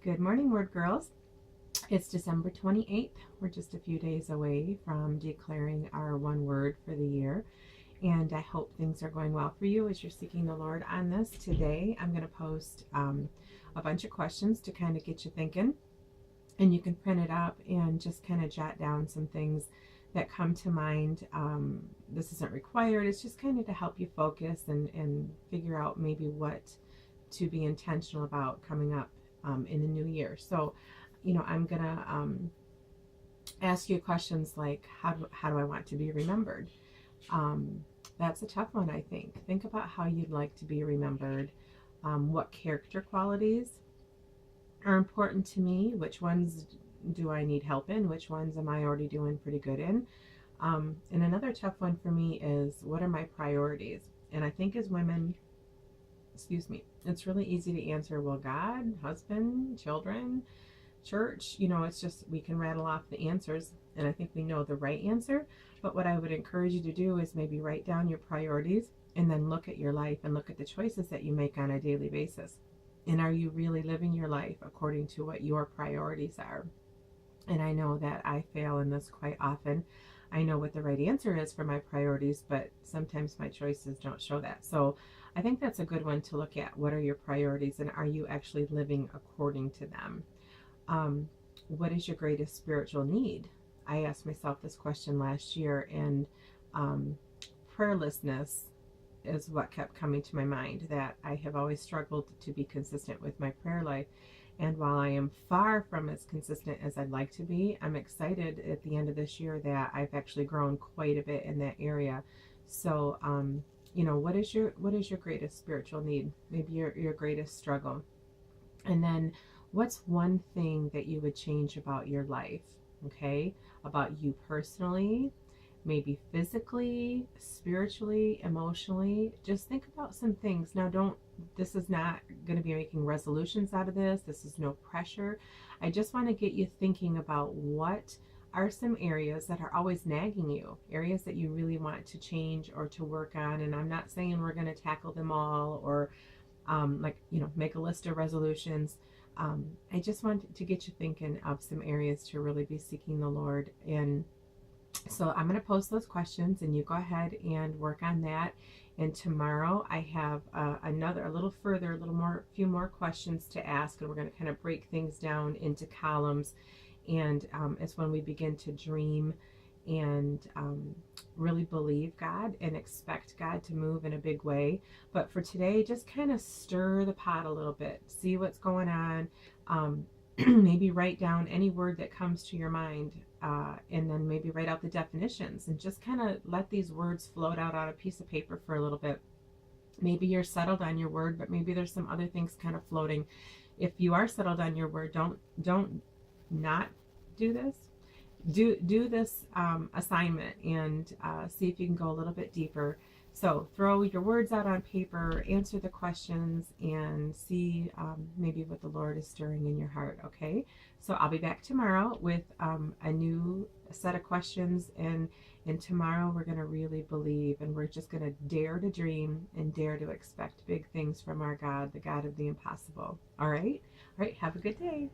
Good morning, Word Girls. It's December 28th. We're just a few days away from declaring our one word for the year. And I hope things are going well for you as you're seeking the Lord on this. Today, I'm going to post a bunch of questions to kind of get you thinking. And you can print it up and just kind of jot down some things that come to mind. This isn't required. It's just kind of to help you focus and figure out maybe what to be intentional about coming up in the new year. So, I'm gonna ask you questions like, how do I want to be remembered? That's a tough one, I think. Think about how you'd like to be remembered. What character qualities are important to me? Which ones do I need help in? Which ones am I already doing pretty good in? And another tough one for me is, what are my priorities? And I think as women, it's really easy to answer, well, God, husband, children, church, it's just, we can rattle off the answers and I think we know the right answer. But what I would encourage you to do is maybe write down your priorities and then look at your life and look at the choices that you make on a daily basis. And are you really living your life according to what your priorities are? And I know that I fail in this quite often. I know what the right answer is for my priorities, but sometimes my choices don't show that. So I think that's a good one to look at. What are your priorities and are you actually living according to them? What is your greatest spiritual need? I asked myself this question last year, and prayerlessness is what kept coming to my mind, that I have always struggled to be consistent with my prayer life. And while I am far from as consistent as I'd like to be, I'm excited at the end of this year that I've actually grown quite a bit in that area. So, what is your greatest spiritual need? Maybe your greatest struggle. And then what's one thing that you would change about your life? Okay, about you personally, maybe physically, spiritually, emotionally. Just think about some things. Now, this is not going to be making resolutions out of this. This is no pressure. I just want to get you thinking about what are some areas that are always nagging you, areas that you really want to change or to work on. And I'm not saying we're going to tackle them all or make a list of resolutions. I just want to get you thinking of some areas to really be seeking the Lord. And so I'm going to post those questions and you go ahead and work on that. And tomorrow I have few more questions to ask, and we're going to kind of break things down into columns. And it's when we begin to dream and really believe God and expect God to move in a big way. But for today, just kind of stir the pot a little bit, see what's going on. Maybe write down any word that comes to your mind, and then maybe write out the definitions and just kind of let these words float out on a piece of paper for a little bit. Maybe you're settled on your word, but maybe there's some other things kind of floating. If you are settled on your word, don't not do this. Do this assignment and see if you can go a little bit deeper. So throw your words out on paper, answer the questions, and see maybe what the Lord is stirring in your heart, okay? So I'll be back tomorrow with a new set of questions, and tomorrow we're going to really believe, and we're just going to dare to dream and dare to expect big things from our God, the God of the impossible. All right? All right, have a good day.